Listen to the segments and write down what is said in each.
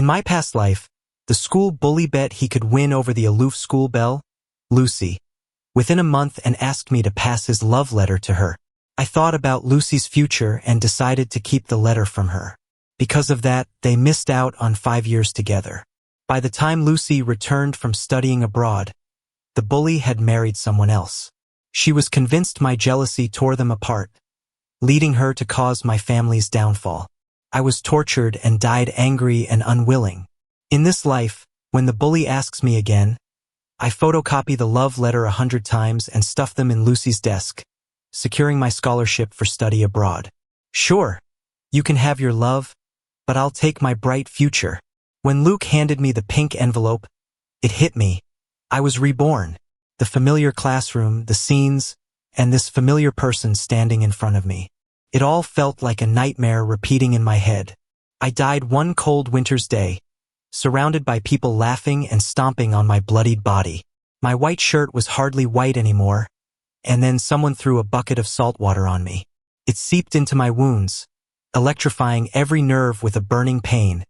In my past life, the school bully bet he could win over the aloof school belle, Lucy, within a month and asked me to pass his love letter to her. I thought about Lucy's future and decided to keep the letter from her. Because of that, they missed out on 5 years together. By the time Lucy returned from studying abroad, the bully had married someone else. She was convinced my jealousy tore them apart, leading her to cause my family's downfall. I was tortured and died angry and unwilling. In this life, when the bully asks me again, I photocopy the love letter 100 times and stuff them in Lucy's desk, securing my scholarship for study abroad. Sure, you can have your love, but I'll take my bright future. When Luke handed me the pink envelope, it hit me. I was reborn. The familiar classroom, the scenes, and this familiar person standing in front of me. It all felt like a nightmare repeating in my head. I died one cold winter's day, surrounded by people laughing and stomping on my bloodied body. My white shirt was hardly white anymore, and then someone threw a bucket of salt water on me. It seeped into my wounds, electrifying every nerve with a burning pain,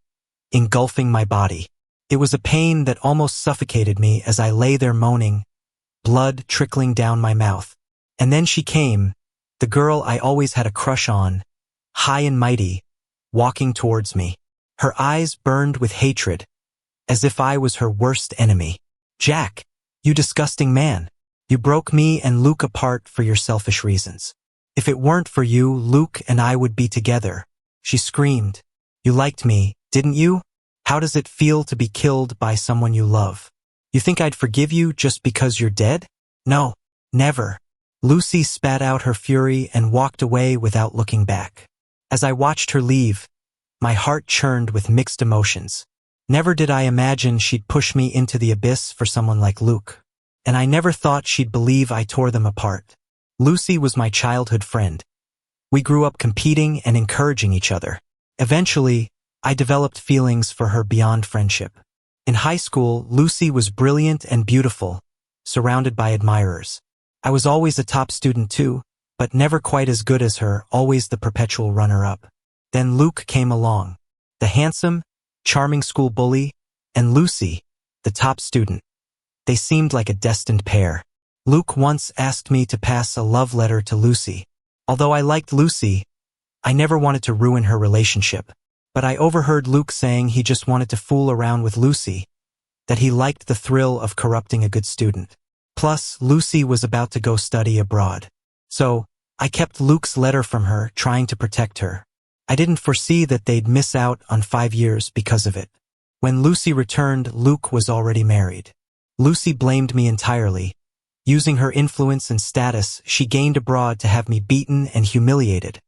engulfing my body. It was a pain that almost suffocated me as I lay there moaning, blood trickling down my mouth. And then she came, the girl I always had a crush on, high and mighty, walking towards me. Her eyes burned with hatred, as if I was her worst enemy. "Jack, you disgusting man. You broke me and Luke apart for your selfish reasons. If it weren't for you, Luke and I would be together," she screamed. "You liked me, didn't you? How does it feel to be killed by someone you love? You think I'd forgive you just because you're dead? No, never." Lucy spat out her fury and walked away without looking back. As I watched her leave, my heart churned with mixed emotions. Never did I imagine she'd push me into the abyss for someone like Luke. And I never thought she'd believe I tore them apart. Lucy was my childhood friend. We grew up competing and encouraging each other. Eventually, I developed feelings for her beyond friendship. In high school, Lucy was brilliant and beautiful, surrounded by admirers. I was always a top student too, but never quite as good as her, always the perpetual runner-up. Then Luke came along, the handsome, charming school bully, and Lucy, the top student. They seemed like a destined pair. Luke once asked me to pass a love letter to Lucy. Although I liked Lucy, I never wanted to ruin her relationship. But I overheard Luke saying he just wanted to fool around with Lucy, that he liked the thrill of corrupting a good student. Plus, Lucy was about to go study abroad. So, I kept Luke's letter from her, trying to protect her. I didn't foresee that they'd miss out on 5 years because of it. When Lucy returned, Luke was already married. Lucy blamed me entirely. Using her influence and status, she gained abroad to have me beaten and humiliated,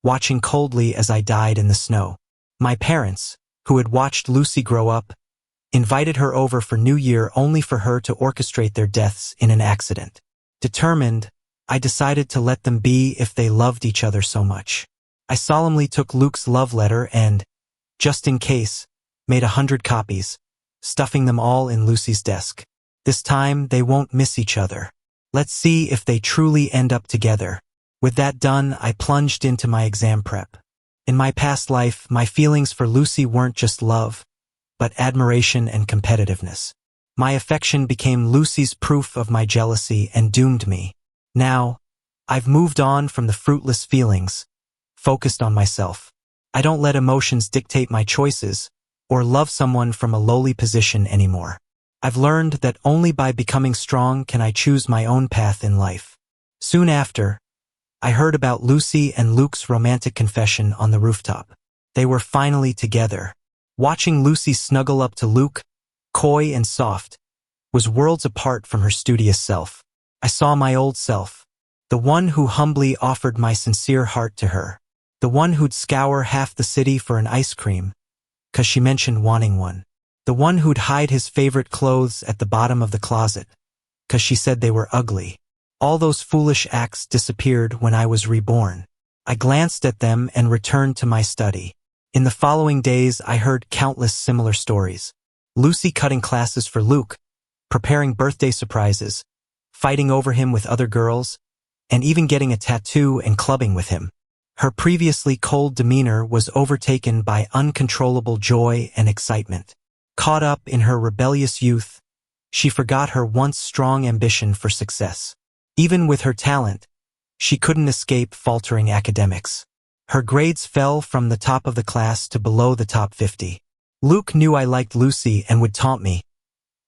watching coldly as I died in the snow. My parents, who had watched Lucy grow up, invited her over for New Year only for her to orchestrate their deaths in an accident. Determined, I decided to let them be if they loved each other so much. I solemnly took Luke's love letter and, just in case, made 100 copies, stuffing them all in Lucy's desk. This time, they won't miss each other. Let's see if they truly end up together. With that done, I plunged into my exam prep. In my past life, my feelings for Lucy weren't just love, but admiration and competitiveness. My affection became Lucy's proof of my jealousy and doomed me. Now, I've moved on from the fruitless feelings, focused on myself. I don't let emotions dictate my choices or love someone from a lowly position anymore. I've learned that only by becoming strong can I choose my own path in life. Soon after, I heard about Lucy and Luke's romantic confession on the rooftop. They were finally together. Watching Lucy snuggle up to Luke, coy and soft, was worlds apart from her studious self. I saw my old self, the one who humbly offered my sincere heart to her, the one who'd scour half the city for an ice cream, 'cause she mentioned wanting one. The one who'd hide his favorite clothes at the bottom of the closet, 'cause she said they were ugly. All those foolish acts disappeared when I was reborn. I glanced at them and returned to my study. In the following days, I heard countless similar stories. Lucy cutting classes for Luke, preparing birthday surprises, fighting over him with other girls, and even getting a tattoo and clubbing with him. Her previously cold demeanor was overtaken by uncontrollable joy and excitement. Caught up in her rebellious youth, she forgot her once strong ambition for success. Even with her talent, she couldn't escape faltering academics. Her grades fell from the top of the class to below the top 50. Luke knew I liked Lucy and would taunt me,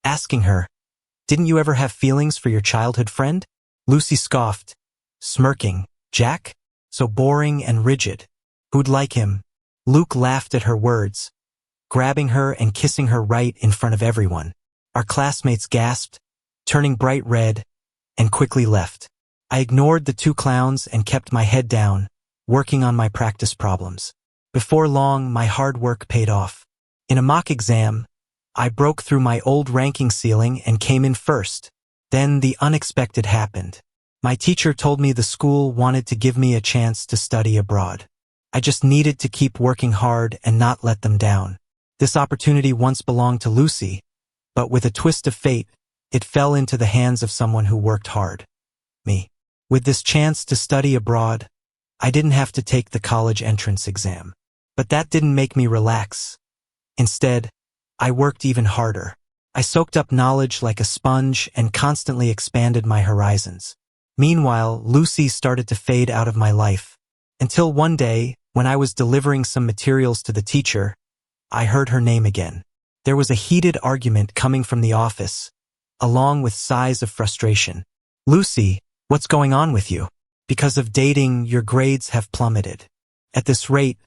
asking her, "Didn't you ever have feelings for your childhood friend?" Lucy scoffed, smirking, "Jack? So boring and rigid. Who'd like him?" Luke laughed at her words, grabbing her and kissing her right in front of everyone. Our classmates gasped, turning bright red, and quickly left. I ignored the two clowns and kept my head down, working on my practice problems. Before long, my hard work paid off. In a mock exam, I broke through my old ranking ceiling and came in first. Then the unexpected happened. My teacher told me the school wanted to give me a chance to study abroad. I just needed to keep working hard and not let them down. This opportunity once belonged to Lucy, but with a twist of fate, it fell into the hands of someone who worked hard. Me. With this chance to study abroad, I didn't have to take the college entrance exam. But that didn't make me relax. Instead, I worked even harder. I soaked up knowledge like a sponge and constantly expanded my horizons. Meanwhile, Lucy started to fade out of my life. Until one day, when I was delivering some materials to the teacher, I heard her name again. There was a heated argument coming from the office, along with sighs of frustration. "Lucy, what's going on with you? Because of dating, your grades have plummeted. At this rate,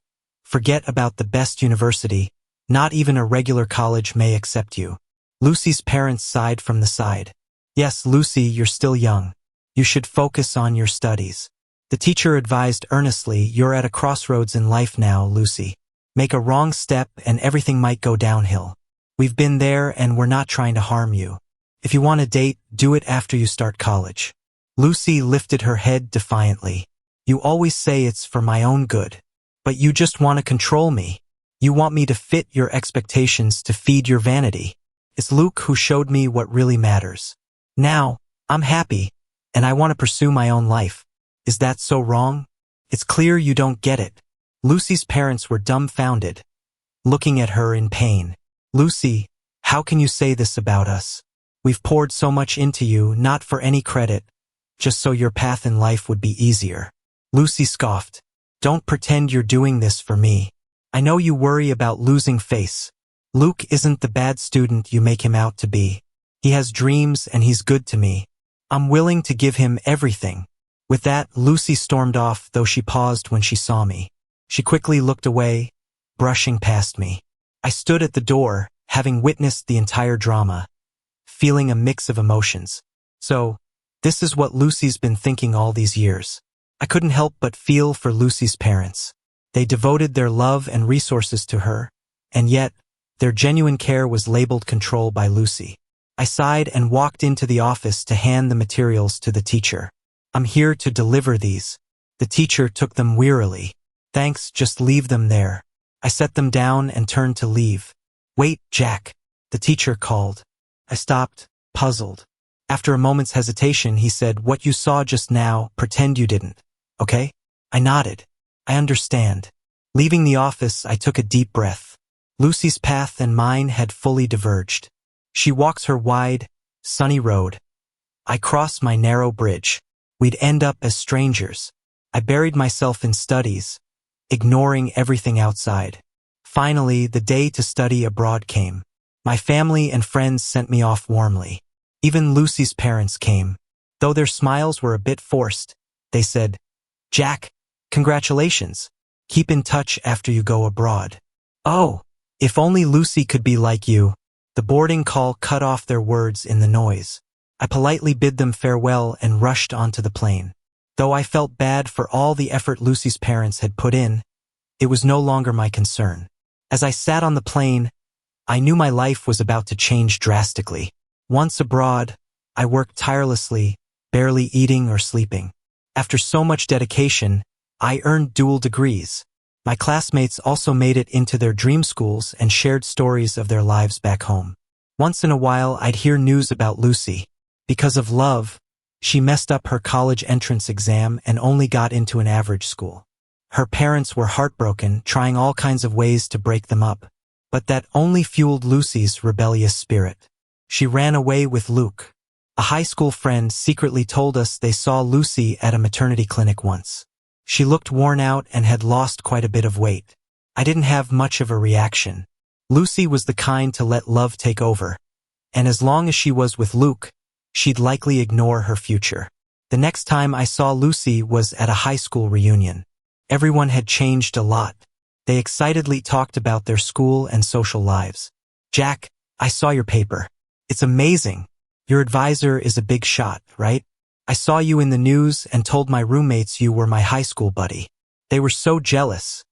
forget about the best university. Not even a regular college may accept you." Lucy's parents sighed from the side. "Yes, Lucy, you're still young. You should focus on your studies." The teacher advised earnestly, "You're at a crossroads in life now, Lucy. Make a wrong step and everything might go downhill. We've been there and we're not trying to harm you. If you want to date, do it after you start college." Lucy lifted her head defiantly. "You always say it's for my own good. But you just want to control me. You want me to fit your expectations to feed your vanity. It's Luke who showed me what really matters. Now, I'm happy, and I want to pursue my own life. Is that so wrong? It's clear you don't get it." Lucy's parents were dumbfounded, looking at her in pain. "Lucy, how can you say this about us? We've poured so much into you, not for any credit, just so your path in life would be easier." Lucy scoffed. "Don't pretend you're doing this for me. I know you worry about losing face. Luke isn't the bad student you make him out to be. He has dreams and he's good to me. I'm willing to give him everything." With that, Lucy stormed off, though she paused when she saw me. She quickly looked away, brushing past me. I stood at the door, having witnessed the entire drama, feeling a mix of emotions. So, this is what Lucy's been thinking all these years. I couldn't help but feel for Lucy's parents. They devoted their love and resources to her, and yet, their genuine care was labeled control by Lucy. I sighed and walked into the office to hand the materials to the teacher. "I'm here to deliver these." The teacher took them wearily. "Thanks, just leave them there." I set them down and turned to leave. "Wait, Jack," the teacher called. I stopped, puzzled. After a moment's hesitation, he said, "What you saw just now, pretend you didn't, okay?" I nodded. "I understand." Leaving the office, I took a deep breath. Lucy's path and mine had fully diverged. She walks her wide, sunny road. I cross my narrow bridge. We'd end up as strangers. I buried myself in studies, ignoring everything outside. Finally, the day to study abroad came. My family and friends sent me off warmly. Even Lucy's parents came. Though their smiles were a bit forced, they said, "Jack, congratulations. Keep in touch after you go abroad." Oh, if only Lucy could be like you. The boarding call cut off their words in the noise. I politely bid them farewell and rushed onto the plane. Though I felt bad for all the effort Lucy's parents had put in, it was no longer my concern. As I sat on the plane, I knew my life was about to change drastically. Once abroad, I worked tirelessly, barely eating or sleeping. After so much dedication, I earned dual degrees. My classmates also made it into their dream schools and shared stories of their lives back home. Once in a while, I'd hear news about Lucy. Because of love, she messed up her college entrance exam and only got into an average school. Her parents were heartbroken, trying all kinds of ways to break them up. But that only fueled Lucy's rebellious spirit. She ran away with Luke. A high school friend secretly told us they saw Lucy at a maternity clinic once. She looked worn out and had lost quite a bit of weight. I didn't have much of a reaction. Lucy was the kind to let love take over. And as long as she was with Luke, she'd likely ignore her future. The next time I saw Lucy was at a high school reunion. Everyone had changed a lot. They excitedly talked about their school and social lives. "Jack, I saw your paper. It's amazing. Your advisor is a big shot, right? I saw you in the news and told my roommates you were my high school buddy. They were so jealous.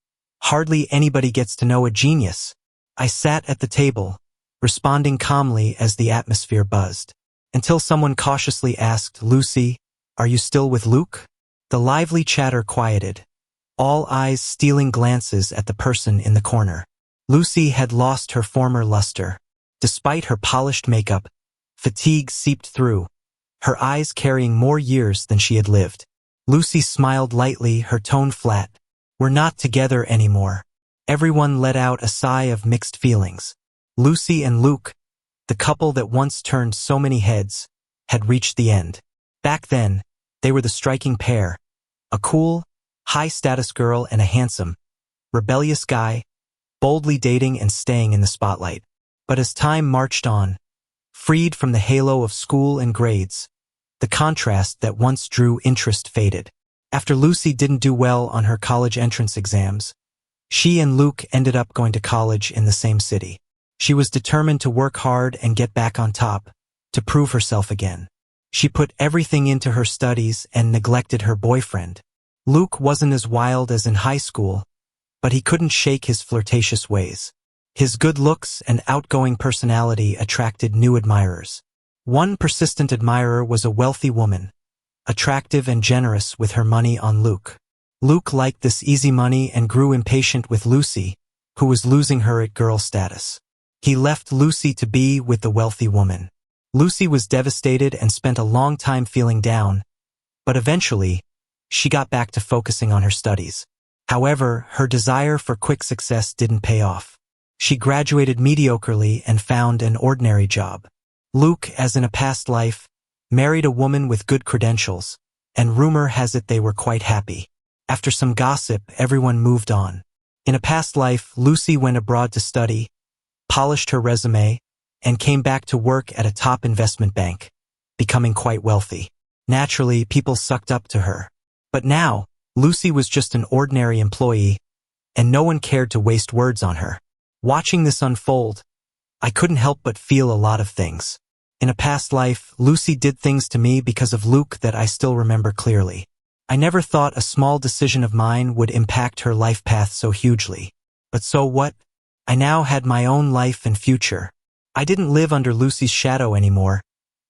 Hardly anybody gets to know a genius." I sat at the table, responding calmly as the atmosphere buzzed, until someone cautiously asked, "Lucy, are you still with Luke?" The lively chatter quieted, all eyes stealing glances at the person in the corner. Lucy had lost her former luster. Despite her polished makeup, fatigue seeped through, her eyes carrying more years than she had lived. Lucy smiled lightly, her tone flat. "We're not together anymore." Everyone let out a sigh of mixed feelings. Lucy and Luke, the couple that once turned so many heads, had reached the end. Back then, they were the striking pair. A cool, high-status girl and a handsome, rebellious guy, boldly dating and staying in the spotlight. But as time marched on, freed from the halo of school and grades, the contrast that once drew interest faded. After Lucy didn't do well on her college entrance exams, she and Luke ended up going to college in the same city. She was determined to work hard and get back on top, to prove herself again. She put everything into her studies and neglected her boyfriend. Luke wasn't as wild as in high school, but he couldn't shake his flirtatious ways. His good looks and outgoing personality attracted new admirers. One persistent admirer was a wealthy woman, attractive and generous with her money on Luke. Luke liked this easy money and grew impatient with Lucy, who was losing her at girl status. He left Lucy to be with the wealthy woman. Lucy was devastated and spent a long time feeling down, but eventually, she got back to focusing on her studies. However, her desire for quick success didn't pay off. She graduated mediocrely and found an ordinary job. Luke, as in a past life, married a woman with good credentials, and rumor has it they were quite happy. After some gossip, everyone moved on. In a past life, Lucy went abroad to study, polished her resume, and came back to work at a top investment bank, becoming quite wealthy. Naturally, people sucked up to her. But now, Lucy was just an ordinary employee, and no one cared to waste words on her. Watching this unfold, I couldn't help but feel a lot of things. In a past life, Lucy did things to me because of Luke that I still remember clearly. I never thought a small decision of mine would impact her life path so hugely. But so what? I now had my own life and future. I didn't live under Lucy's shadow anymore,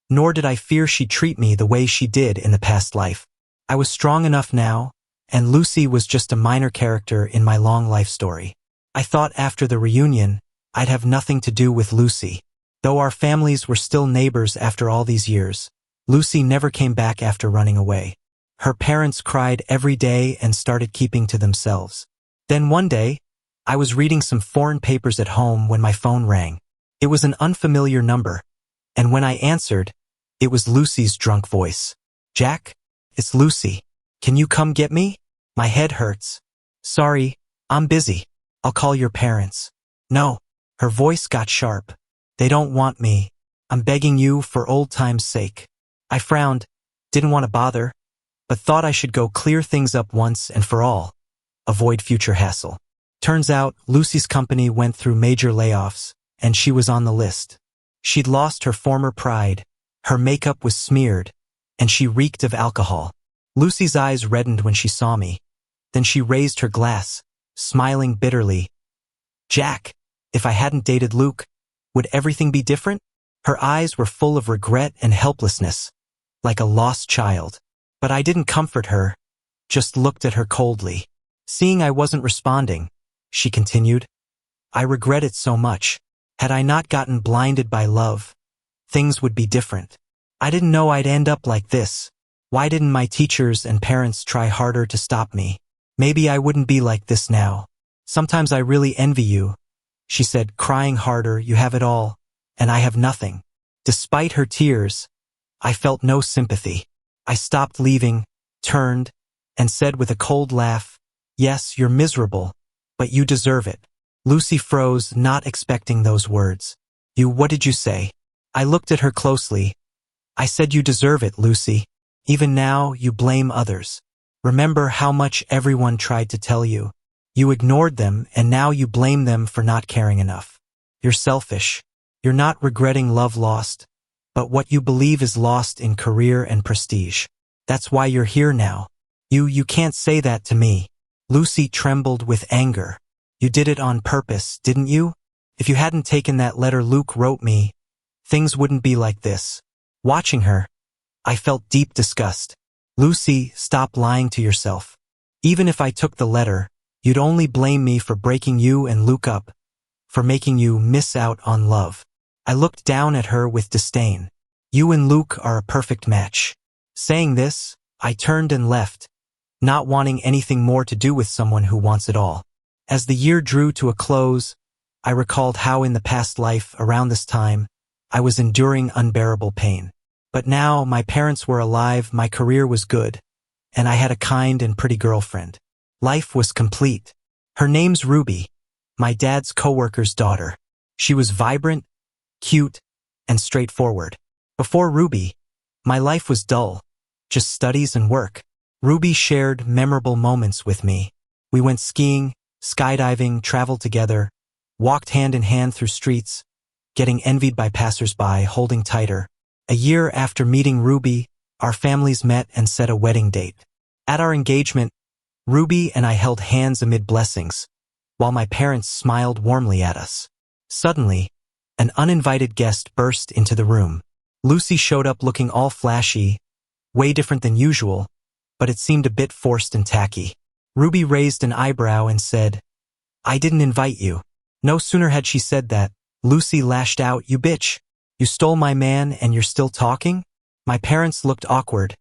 nor did I fear she'd treat me the way she did in the past life. I was strong enough now, and Lucy was just a minor character in my long life story. I thought after the reunion, I'd have nothing to do with Lucy. Though our families were still neighbors after all these years, Lucy never came back after running away. Her parents cried every day and started keeping to themselves. Then one day, I was reading some foreign papers at home when my phone rang. It was an unfamiliar number, and when I answered, it was Lucy's drunk voice. "Jack, it's Lucy. Can you come get me? My head hurts." "Sorry, I'm busy. I'll call your parents." "No." Her voice got sharp. "They don't want me. I'm begging you for old time's sake." I frowned, didn't want to bother, but thought I should go clear things up once and for all, avoid future hassle. Turns out, Lucy's company went through major layoffs, and she was on the list. She'd lost her former pride, her makeup was smeared, and she reeked of alcohol. Lucy's eyes reddened when she saw me. Then she raised her glass, smiling bitterly. "Jack, if I hadn't dated Luke, would everything be different?" Her eyes were full of regret and helplessness, like a lost child. But I didn't comfort her, just looked at her coldly. Seeing I wasn't responding, she continued, "I regret it so much. Had I not gotten blinded by love, things would be different. I didn't know I'd end up like this. Why didn't my teachers and parents try harder to stop me? Maybe I wouldn't be like this now. Sometimes I really envy you, she said, crying harder. You have it all, and I have nothing. Despite her tears, I felt no sympathy. I stopped leaving, turned, and said with a cold laugh, yes, you're miserable, but you deserve it. Lucy froze, not expecting those words. What did you say? I looked at her closely. I said you deserve it, Lucy. Even now, you blame others. Remember how much everyone tried to tell you. You ignored them, and now you blame them for not caring enough. You're selfish. You're not regretting love lost, but what you believe is lost in career and prestige. That's why you're here now. You can't say that to me. Lucy trembled with anger. You did it on purpose, didn't you? If you hadn't taken that letter Luke wrote me, things wouldn't be like this. Watching her, I felt deep disgust. Lucy, stop lying to yourself. Even if I took the letter, you'd only blame me for breaking you and Luke up, for making you miss out on love. I looked down at her with disdain. You and Luke are a perfect match. Saying this, I turned and left, not wanting anything more to do with someone who wants it all. As the year drew to a close, I recalled how in the past life, around this time, I was enduring unbearable pain. But now my parents were alive, my career was good, and I had a kind and pretty girlfriend. Life was complete. Her name's Ruby, my dad's coworker's daughter. She was vibrant, cute, and straightforward. Before Ruby, my life was dull, just studies and work. Ruby shared memorable moments with me. We went skiing, skydiving, traveled together, walked hand in hand through streets, getting envied by passersby, holding tighter. A year after meeting Ruby, our families met and set a wedding date. At our engagement, Ruby and I held hands amid blessings, while my parents smiled warmly at us. Suddenly, an uninvited guest burst into the room. Lucy showed up looking all flashy, way different than usual, but it seemed a bit forced and tacky. Ruby raised an eyebrow and said, I didn't invite you. No sooner had she said that, Lucy lashed out, you bitch. You stole my man and you're still talking? My parents looked awkward,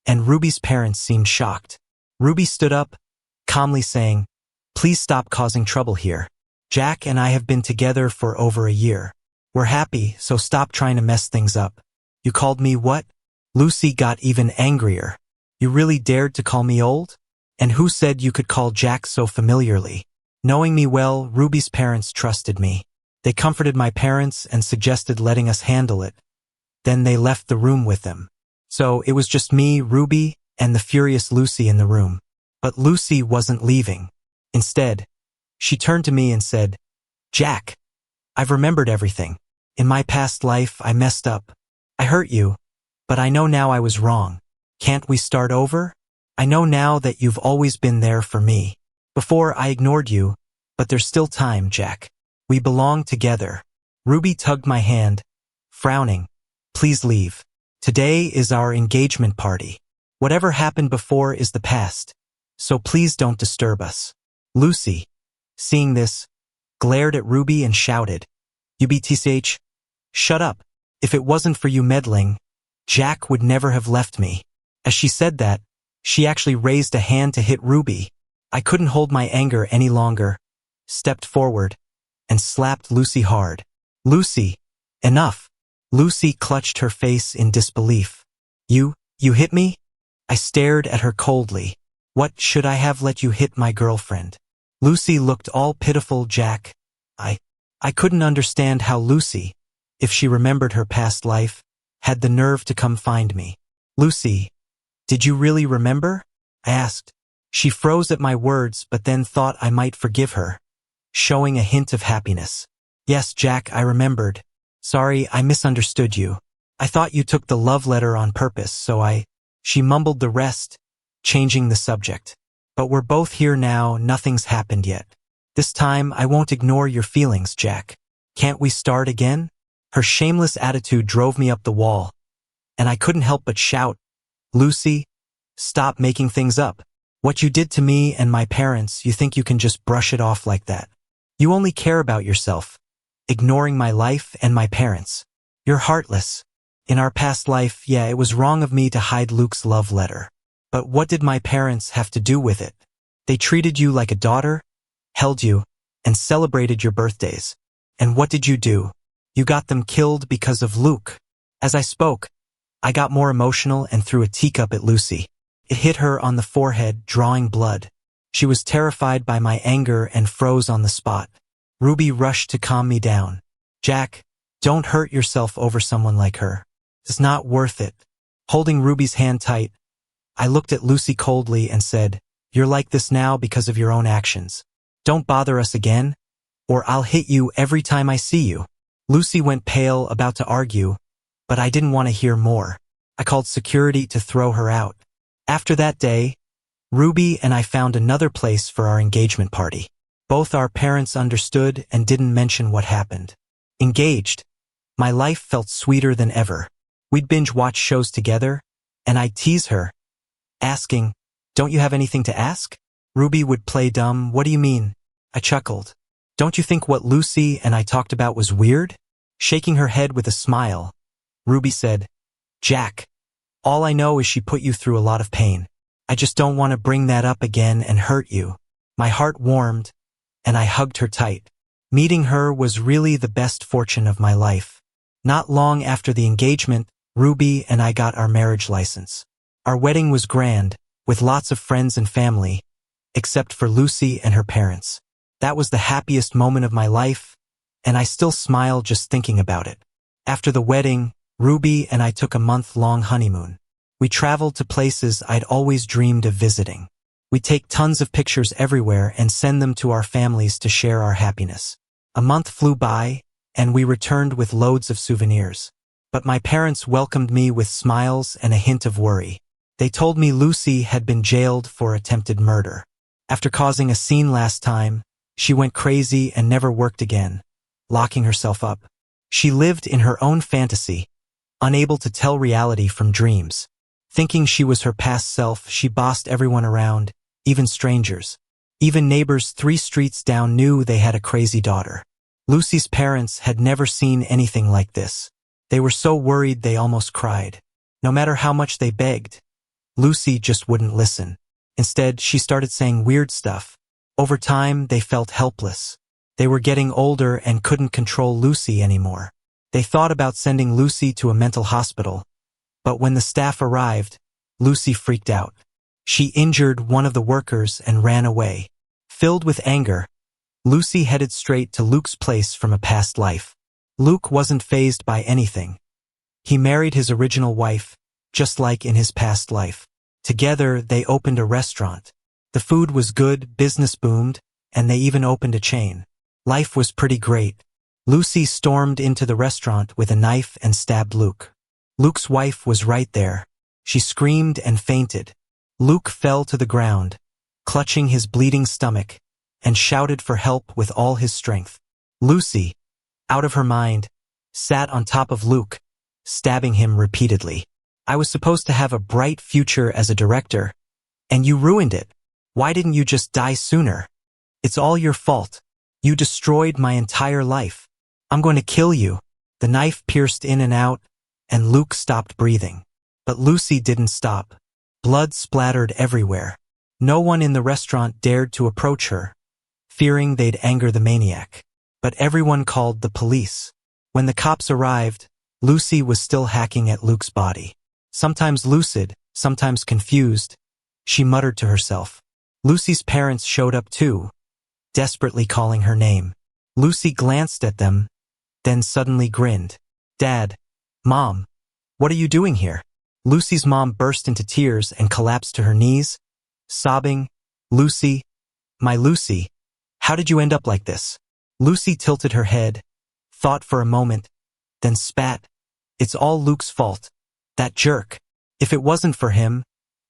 and Ruby's parents seemed shocked. Ruby stood up, calmly saying, please stop causing trouble here. Jack and I have been together for over a year. We're happy, so stop trying to mess things up. You called me what? Lucy got even angrier. You really dared to call me old? And who said you could call Jack so familiarly? Knowing me well, Ruby's parents trusted me. They comforted my parents and suggested letting us handle it. Then they left the room with them. So it was just me, Ruby, and the furious Lucy in the room. But Lucy wasn't leaving. Instead, she turned to me and said, Jack, I've remembered everything. In my past life, I messed up. I hurt you, but I know now I was wrong. Can't we start over? I know now that you've always been there for me. Before, I ignored you, but there's still time, Jack. We belong together. Ruby tugged my hand, frowning. Please leave. Today is our engagement party. Whatever happened before is the past, so please don't disturb us. Lucy, seeing this, glared at Ruby and shouted, UBTCH, shut up. If it wasn't for you meddling, Jack would never have left me. As she said that, she actually raised a hand to hit Ruby. I couldn't hold my anger any longer, stepped forward, and slapped Lucy hard. Lucy, enough. Lucy clutched her face in disbelief. You hit me? I stared at her coldly. What, should I have let you hit my girlfriend? Lucy looked all pitiful. Jack. I couldn't understand how Lucy, if she remembered her past life, had the nerve to come find me. Lucy, did you really remember? I asked. She froze at my words but then thought I might forgive her, showing a hint of happiness. Yes, Jack, I remembered. Sorry, I misunderstood you. I thought you took the love letter on purpose, so She mumbled the rest, changing the subject. But we're both here now, nothing's happened yet. This time, I won't ignore your feelings, Jack. Can't we start again? Her shameless attitude drove me up the wall, and I couldn't help but shout, Lucy, stop making things up. What you did to me and my parents, you think you can just brush it off like that? You only care about yourself, ignoring my life and my parents. You're heartless. In our past life, yeah, it was wrong of me to hide Luke's love letter. But what did my parents have to do with it? They treated you like a daughter, held you, and celebrated your birthdays. And what did you do? You got them killed because of Luke. As I spoke, I got more emotional and threw a teacup at Lucy. It hit her on the forehead, drawing blood. She was terrified by my anger and froze on the spot. Ruby rushed to calm me down. Jack, don't hurt yourself over someone like her. It's not worth it. Holding Ruby's hand tight, I looked at Lucy coldly and said, "You're like this now because of your own actions. Don't bother us again, or I'll hit you every time I see you." Lucy went pale, about to argue, but I didn't want to hear more. I called security to throw her out. After that day, Ruby and I found another place for our engagement party. Both our parents understood and didn't mention what happened. Engaged, my life felt sweeter than ever. We'd binge watch shows together, and I'd tease her, asking, "Don't you have anything to ask?" Ruby would play dumb. "What do you mean?" I chuckled. "Don't you think what Lucy and I talked about was weird?" Shaking her head with a smile, Ruby said, "Jack, all I know is she put you through a lot of pain. I just don't want to bring that up again and hurt you." My heart warmed, and I hugged her tight. Meeting her was really the best fortune of my life. Not long after the engagement, Ruby and I got our marriage license. Our wedding was grand, with lots of friends and family, except for Lucy and her parents. That was the happiest moment of my life, and I still smile just thinking about it. After the wedding, Ruby and I took a month-long honeymoon. We traveled to places I'd always dreamed of visiting. We take tons of pictures everywhere and send them to our families to share our happiness. A month flew by, and we returned with loads of souvenirs. But my parents welcomed me with smiles and a hint of worry. They told me Lucy had been jailed for attempted murder. After causing a scene last time, she went crazy and never worked again, locking herself up. She lived in her own fantasy, unable to tell reality from dreams. Thinking she was her past self, she bossed everyone around, even strangers. Even neighbors 3 streets down knew they had a crazy daughter. Lucy's parents had never seen anything like this. They were so worried they almost cried. No matter how much they begged, Lucy just wouldn't listen. Instead, she started saying weird stuff. Over time, they felt helpless. They were getting older and couldn't control Lucy anymore. They thought about sending Lucy to a mental hospital, but when the staff arrived, Lucy freaked out. She injured one of the workers and ran away. Filled with anger, Lucy headed straight to Luke's place from a past life. Luke wasn't fazed by anything. He married his original wife, just like in his past life. Together, they opened a restaurant. The food was good, business boomed, and they even opened a chain. Life was pretty great. Lucy stormed into the restaurant with a knife and stabbed Luke. Luke's wife was right there. She screamed and fainted. Luke fell to the ground, clutching his bleeding stomach, and shouted for help with all his strength. Lucy, out of her mind, sat on top of Luke, stabbing him repeatedly. "I was supposed to have a bright future as a director, and you ruined it. Why didn't you just die sooner? It's all your fault. You destroyed my entire life. I'm going to kill you." The knife pierced in and out, and Luke stopped breathing. But Lucy didn't stop. Blood splattered everywhere. No one in the restaurant dared to approach her, fearing they'd anger the maniac. But everyone called the police. When the cops arrived, Lucy was still hacking at Luke's body. Sometimes lucid, sometimes confused, she muttered to herself. Lucy's parents showed up too, desperately calling her name. Lucy glanced at them, then suddenly grinned. "Dad, Mom, what are you doing here?" Lucy's mom burst into tears and collapsed to her knees, sobbing, "Lucy, my Lucy, how did you end up like this?" Lucy tilted her head, thought for a moment, then spat. "It's all Luke's fault. That jerk. If it wasn't for him,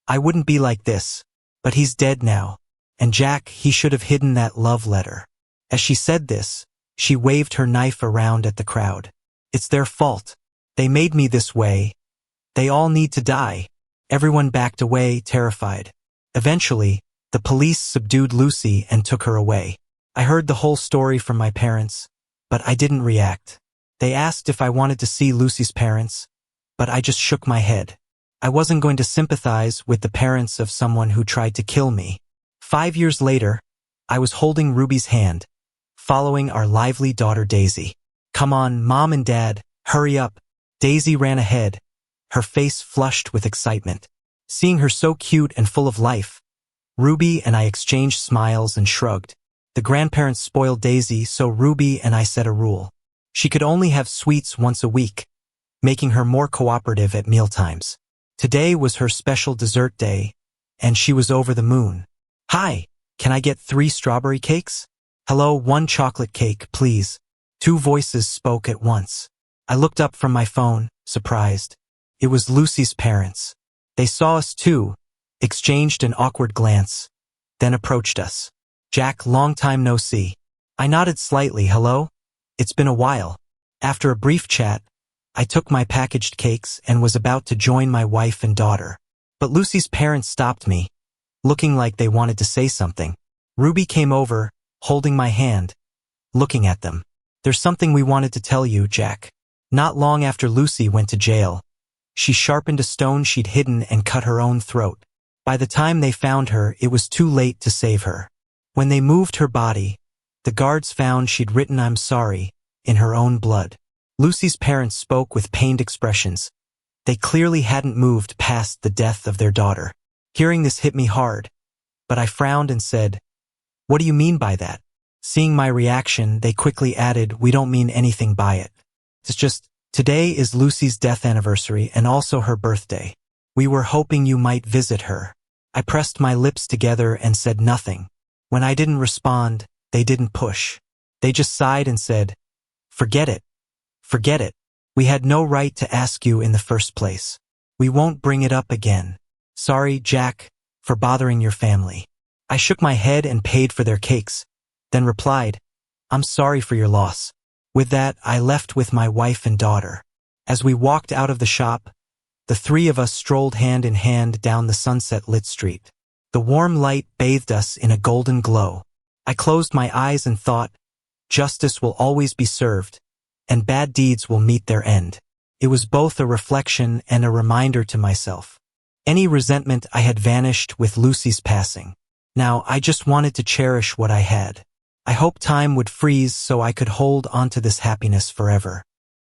I wouldn't be like this. But he's dead now. And Jack, he should have hidden that love letter." As she said this, she waved her knife around at the crowd. "It's their fault. They made me this way. They all need to die." Everyone backed away, terrified. Eventually, the police subdued Lucy and took her away. I heard the whole story from my parents, but I didn't react. They asked if I wanted to see Lucy's parents, but I just shook my head. I wasn't going to sympathize with the parents of someone who tried to kill me. 5 years later, I was holding Ruby's hand, following our lively daughter Daisy. "Come on, Mom and Dad, hurry up." Daisy ran ahead, her face flushed with excitement. Seeing her so cute and full of life, Ruby and I exchanged smiles and shrugged. The grandparents spoiled Daisy, so Ruby and I set a rule. She could only have sweets once a week, making her more cooperative at mealtimes. Today was her special dessert day, and she was over the moon. "Hi, can I get 3 strawberry cakes?" "Hello, 1 chocolate cake, please." 2 voices spoke at once. I looked up from my phone, surprised. It was Lucy's parents. They saw us too, exchanged an awkward glance, then approached us. "Jack, long time no see." I nodded slightly. "Hello? It's been a while." After a brief chat, I took my packaged cakes and was about to join my wife and daughter. But Lucy's parents stopped me, looking like they wanted to say something. Ruby came over, holding my hand, looking at them. "There's something we wanted to tell you, Jack." Not long after Lucy went to jail, she sharpened a stone she'd hidden and cut her own throat. By the time they found her, it was too late to save her. When they moved her body, the guards found she'd written "I'm sorry" in her own blood. Lucy's parents spoke with pained expressions. They clearly hadn't moved past the death of their daughter. Hearing this hit me hard, but I frowned and said, "What do you mean by that?" Seeing my reaction, they quickly added, "We don't mean anything by it. It's just, today is Lucy's death anniversary and also her birthday. We were hoping you might visit her." I pressed my lips together and said nothing. When I didn't respond, they didn't push. They just sighed and said, "Forget it. Forget it. We had no right to ask you in the first place. We won't bring it up again. Sorry, Jack, for bothering your family." I shook my head and paid for their cakes, then replied, "I'm sorry for your loss." With that, I left with my wife and daughter. As we walked out of the shop, the 3 of us strolled hand in hand down the sunset-lit street. The warm light bathed us in a golden glow. I closed my eyes and thought, justice will always be served, and bad deeds will meet their end. It was both a reflection and a reminder to myself. Any resentment I had vanished with Lucy's passing. Now I just wanted to cherish what I had. I hoped time would freeze so I could hold onto this happiness forever.